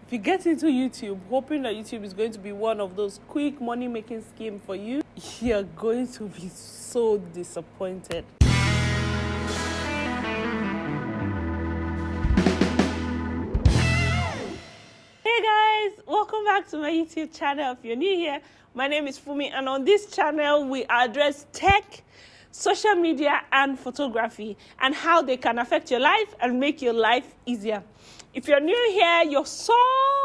If you get into YouTube hoping that YouTube is going to be one of those quick money making schemes for you, you're going to be so disappointed. Hey guys, welcome back to my YouTube channel. If you're new here, my name is Fumi, and on this channel we address tech, social media and photography and how they can affect your life and make your life easier. If you're new here, you're so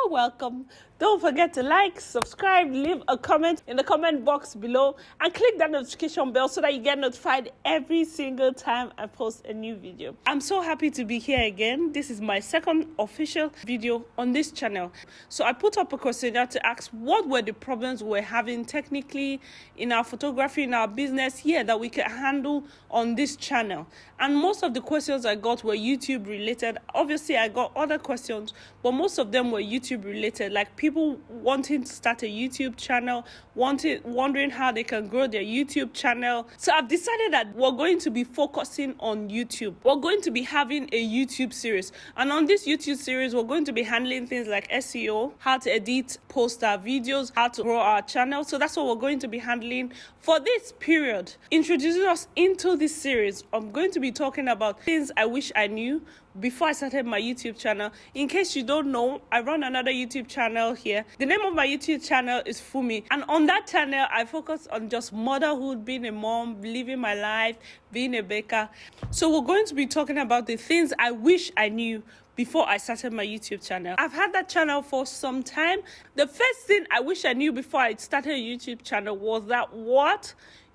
welcome. Don't forget to like, subscribe, leave a comment in the comment box below, and click that notification bell so that you get notified every single time I post a new video. I'm so happy to be here again. This is my second official video on this channel. So I put up a questionnaire to ask what were the problems we're having technically in our photography, in our business here that we can handle on this channel. And most of the questions I got were YouTube related. Obviously, I got other questions, but most of them were YouTube related, like people wanting to start a YouTube channel, wondering how they can grow their YouTube channel. So I've decided that we're going to be focusing on YouTube. We're going to be having a YouTube series, and on this YouTube series we're going to be handling things like SEO, how to edit, post our videos, how to grow our channel. So that's what we're going to be handling for this period. Introducing us into this series, I'm going to be talking about things I wish I knew before I started my YouTube channel. In case you don't know, I run another YouTube channel here. The name of my YouTube channel is Fumi, and on that channel I focus on just motherhood, being a mom, living my life, being a baker. So we're going to be talking about the things I wish I knew before I started my YouTube channel. I've had that channel for some time. The first thing I wish I knew before I started a YouTube channel was that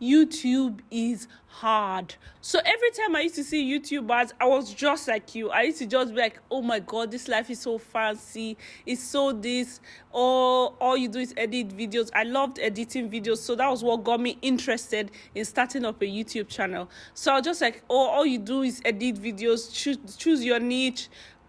YouTube is hard. So every time I used to see YouTubers, I was just like you. I used to just be like, oh my god, this life is so fancy, it's so this, or all you do is edit videos. I loved editing videos, so that was what got me interested in starting up a YouTube channel. So I was just like, oh, all you do is edit videos, choose your niche,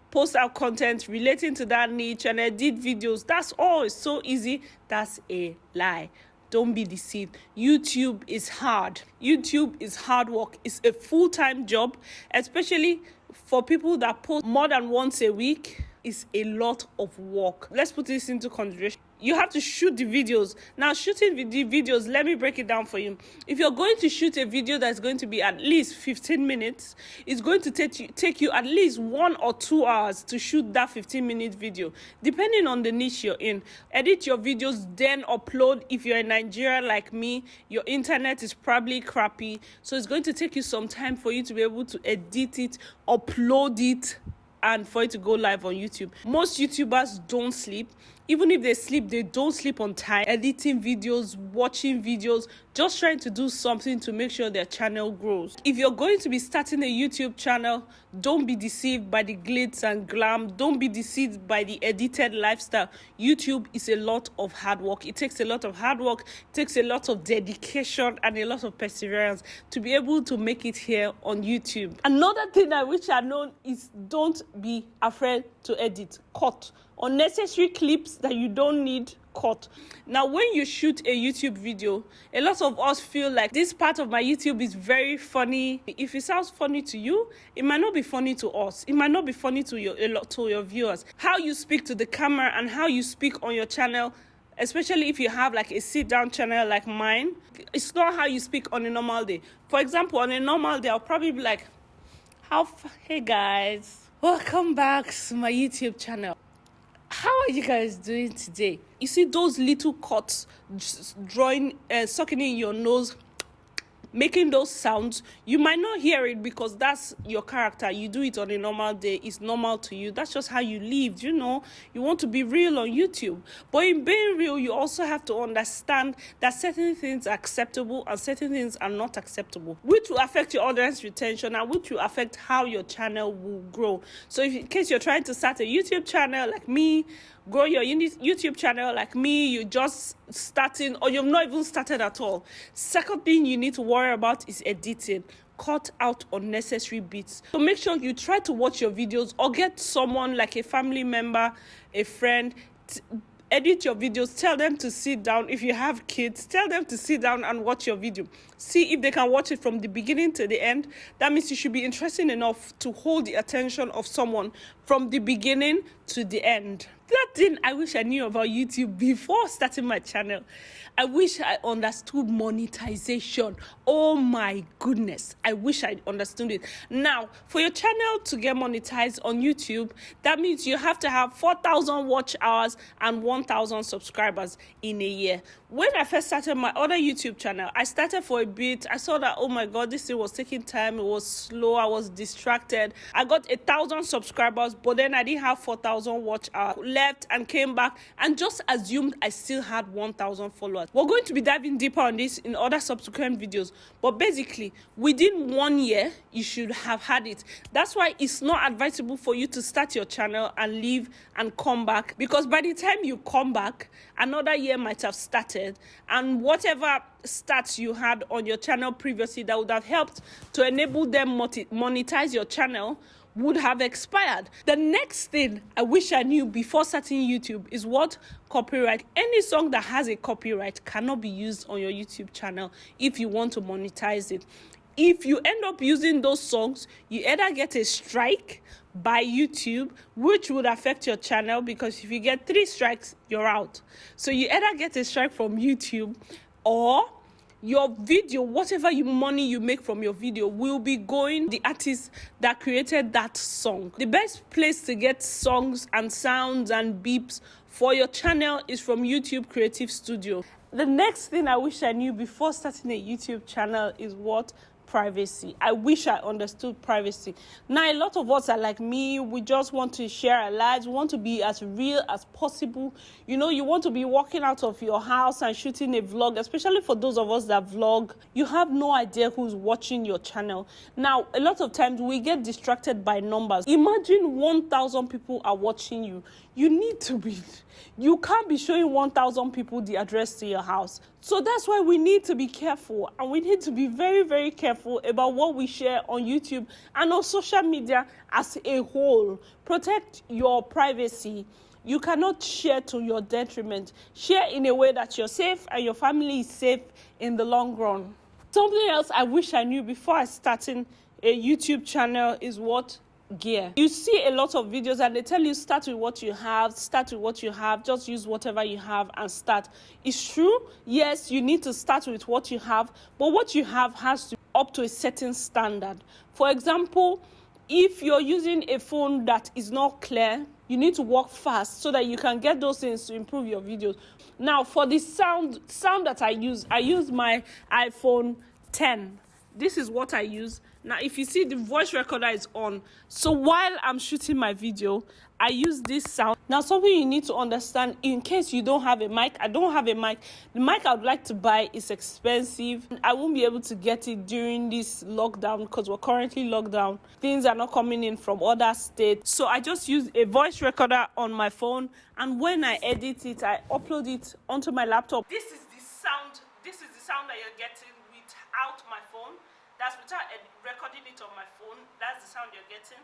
post out content relating to that niche and edit videos. That's all. It's so easy. That's a lie. Don't be deceived. YouTube is hard. YouTube is hard work. It's a full-time job, especially for people that post more than once a week. It's a lot of work. Let's put this into consideration. You have to shoot the videos. Now, shooting the videos, let me break it down for you. If you're going to shoot a video that's going to be at least 15 minutes, it's going to take you at least 1 or 2 hours to shoot that 15-minute video, depending on the niche you're in. Edit your videos, then upload. If you're in Nigeria like me, your internet is probably crappy, so it's going to take you some time for you to be able to edit it, upload it, and for it to go live on YouTube. Most YouTubers don't sleep. Even if they sleep, they don't sleep on time, editing videos, watching videos, just trying to do something to make sure their channel grows. If you're going to be starting a YouTube channel, don't be deceived by the glitz and glam. Don't be deceived by the edited lifestyle. YouTube is a lot of hard work. It takes a lot of hard work, it takes a lot of dedication and a lot of perseverance to be able to make it here on YouTube. Another thing I wish I'd known is don't be afraid to edit. Cut unnecessary clips that you don't need. Cut. Now, when you shoot a YouTube video, a lot of us feel like this part of my YouTube is very funny. If it sounds funny to you, it might not be funny to us. It might not be funny to your viewers. How you speak to the camera and how you speak on your channel, especially if you have like a sit-down channel like mine, it's not how you speak on a normal day. For example, on a normal day, I'll probably be like, hey guys, welcome back to my YouTube channel. How are you guys doing today? You see those little cuts, drawing, sucking in your nose, making those sounds. You might not hear it because that's your character. You do it on a normal day. It's normal to you. That's just how you live. You know, you want to be real on YouTube. But in being real, you also have to understand that certain things are acceptable and certain things are not acceptable, which will affect your audience retention and which will affect how your channel will grow. So if in case you're trying to start a YouTube channel like me, grow your YouTube channel like me, you're just starting or you've not even started at all, second thing you need to worry about is editing. Cut out unnecessary bits. So make sure you try to watch your videos or get someone like a family member, a friend, edit your videos. Tell them to sit down. If you have kids, tell them to sit down and watch your video. See if they can watch it from the beginning to the end. That means you should be interesting enough to hold the attention of someone from the beginning to the end. That thing I wish I knew about YouTube before starting my channel. I wish I understood monetization. Oh my goodness. I wish I understood it. Now, for your channel to get monetized on YouTube, that means you have to have 4,000 watch hours and 1,000 subscribers in a year. When I first started my other YouTube channel, I started for a bit. I saw that, oh my God, this thing was taking time. It was slow. I was distracted. I got 1,000 subscribers, but then I didn't have 4,000 watch hours. Left and came back and just assumed I still had 1,000 followers. We're going to be diving deeper on this in other subsequent videos, but basically within 1 year you should have had it. That's why it's not advisable for you to start your channel and leave and come back, because by the time you come back, another year might have started, and whatever stats you had on your channel previously that would have helped to enable them monetize your channel would have expired. The next thing I wish I knew before starting YouTube is what copyright. Any song that has a copyright cannot be used on your YouTube channel if you want to monetize it. If you end up using those songs, you either get a strike by YouTube, which would affect your channel, because if you get 3 strikes, you're out. So you either get a strike from YouTube, or your video, whatever money you make from your video, will be going to the artist that created that song. The best place to get songs and sounds and beeps for your channel is from YouTube Creative Studio. The next thing I wish I knew before starting a YouTube channel is what? Privacy. I wish I understood privacy. Now, a lot of us are like me. We just want to share our lives. We want to be as real as possible. You know, you want to be walking out of your house and shooting a vlog, especially for those of us that vlog. You have no idea who's watching your channel. Now, a lot of times we get distracted by numbers. Imagine 1,000 people are watching you. You can't be showing 1,000 people the address to your house. So that's why we need to be careful, and we need to be very, very careful about what we share on YouTube and on social media as a whole. Protect your privacy. You cannot share to your detriment. Share in a way that you're safe and your family is safe in the long run. Something else I wish I knew before I started a YouTube channel is what? Gear. You see a lot of videos and they tell you start with what you have, just use whatever you have and start. It's true, yes, you need to start with what you have, but what you have has to be up to a certain standard. For example, if you're using a phone that is not clear, you need to work fast so that you can get those things to improve your videos. Now, for the sound that I use my iPhone 10. This is what I use. Now, if you see, the voice recorder is on. So while I'm shooting my video, I use this sound. Now, something you need to understand, in case you don't have a mic, I don't have a mic. The mic I would like to buy is expensive. I won't be able to get it during this lockdown because we're currently locked down. Things are not coming in from other states. So I just use a voice recorder on my phone. And when I edit it, I upload it onto my laptop. This is the sound that you're getting without my phone. That's without recording it on my phone. That's the sound you're getting.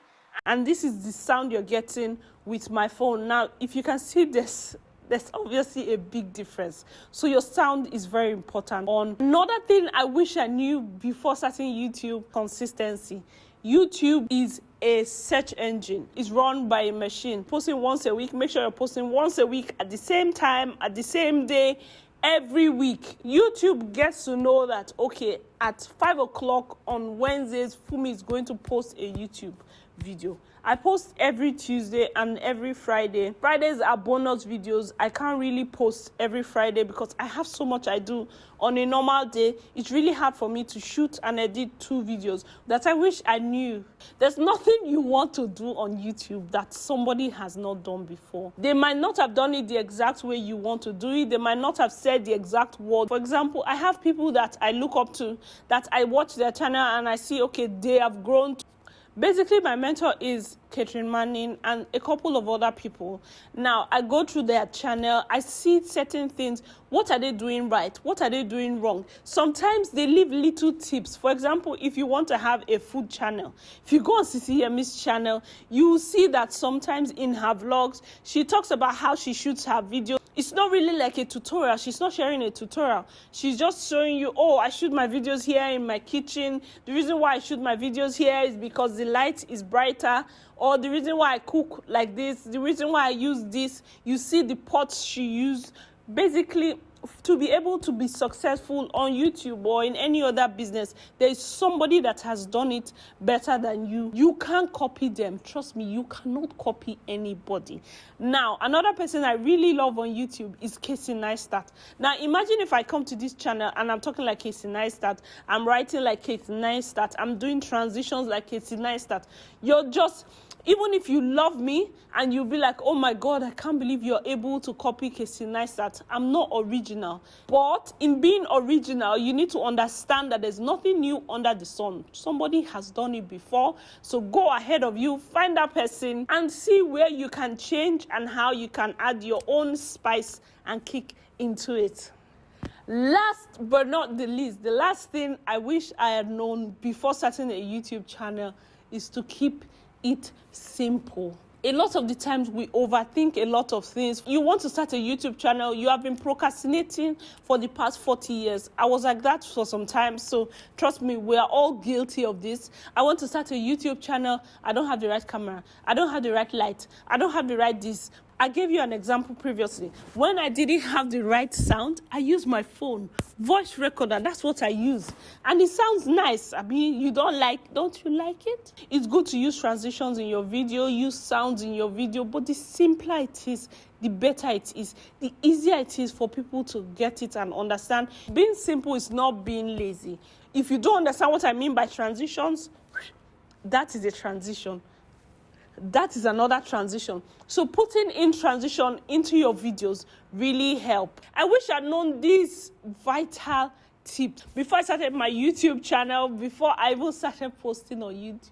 And this is the sound you're getting with my phone. Now, if you can see this, there's obviously a big difference. So your sound is very important. Another thing I wish I knew before starting YouTube, consistency. YouTube is a search engine. It's run by a machine. Posting once a week. Make sure you're posting once a week at the same time, at the same day, every week. YouTube gets to know that, okay, at 5 o'clock on Wednesdays, Fumi is going to post a YouTube video. I post every Tuesday and every Friday. Fridays are bonus videos. I can't really post every Friday because I have so much I do. On a normal day, it's really hard for me to shoot and edit 2 videos that I wish I knew. There's nothing you want to do on YouTube that somebody has not done before. They might not have done it the exact way you want to do it. They might not have said the exact word. For example, I have people that I look up to, that I watch their channel and I see, okay, they have grown. Basically, my mentor is Catherine Manning and a couple of other people. Now, I go through their channel. I see certain things. What are they doing right? What are they doing wrong? Sometimes they leave little tips. For example, if you want to have a food channel, if you go on CC Yemi's channel, you will see that sometimes in her vlogs, she talks about how she shoots her videos. It's not really like a tutorial. She's not sharing a tutorial. She's just showing you, oh, I shoot my videos here in my kitchen. The reason why I shoot my videos here is because the light is brighter, or the reason why I cook like this, the reason why I use this. You see the pots she used. Basically, to be able to be successful on YouTube or in any other business, there is somebody that has done it better than you. You can't copy them. Trust me, you cannot copy anybody. Now, another person I really love on YouTube is Casey Neistat. Now, imagine if I come to this channel and I'm talking like Casey Neistat, I'm writing like Casey Neistat, I'm doing transitions like Casey Neistat. You're just... Even if you love me and you'll be like, oh my God, I can't believe you're able to copy Casey Neistat. I'm not original. But in being original, you need to understand that there's nothing new under the sun. Somebody has done it before. So go ahead of you, find that person and see where you can change and how you can add your own spice and kick into it. Last but not the least, the last thing I wish I had known before starting a YouTube channel is to keep it simple. A lot of the times we overthink a lot of things. You want to start a YouTube channel, you have been procrastinating for the past 40 years. I was like that for some time, so trust me, we are all guilty of this. I want to start a YouTube channel, I don't have the right camera, I don't have the right light, I don't have the right this. I gave you an example previously. When I didn't have the right sound, I used my phone, voice recorder, that's what I use. And it sounds nice. I mean, don't you like it? It's good to use transitions in your video, use sounds in your video, but the simpler it is, the better it is, the easier it is for people to get it and understand. Being simple is not being lazy. If you don't understand what I mean by transitions, that is a transition. That is another transition. So putting in transition into your videos really help. I wish I'd known these vital tips before I started my YouTube channel, before I even started posting on YouTube.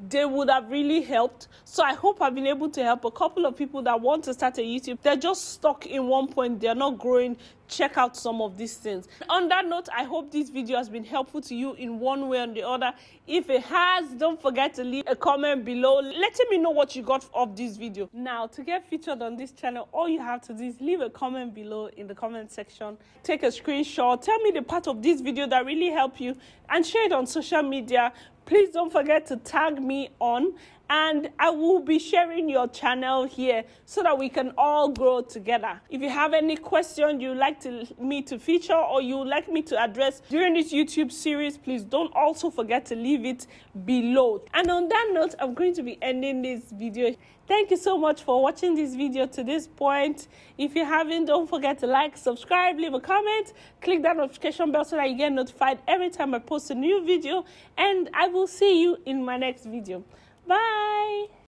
They would have really helped. So I hope I've been able to help a couple of people that want to start a YouTube. They're just stuck in one point. They're not growing. Check out some of these things. On that note, I hope this video has been helpful to you in one way or the other. If it has, don't forget to leave a comment below letting me know what you got of this video. Now, to get featured on this channel, all you have to do is leave a comment below in the comment section. Take a screenshot. Tell me the part of this video that really helped you and share it on social media. Please don't forget to tag me on, and I will be sharing your channel here so that we can all grow together. If you have any question you'd like me to feature or you would like me to address during this YouTube series, please don't also forget to leave it below. And on that note, I'm going to be ending this video. Thank you so much for watching this video to this point. If you haven't, don't forget to like, subscribe, leave a comment, click that notification bell so that you get notified every time I post a new video, and I will see you in my next video. Bye.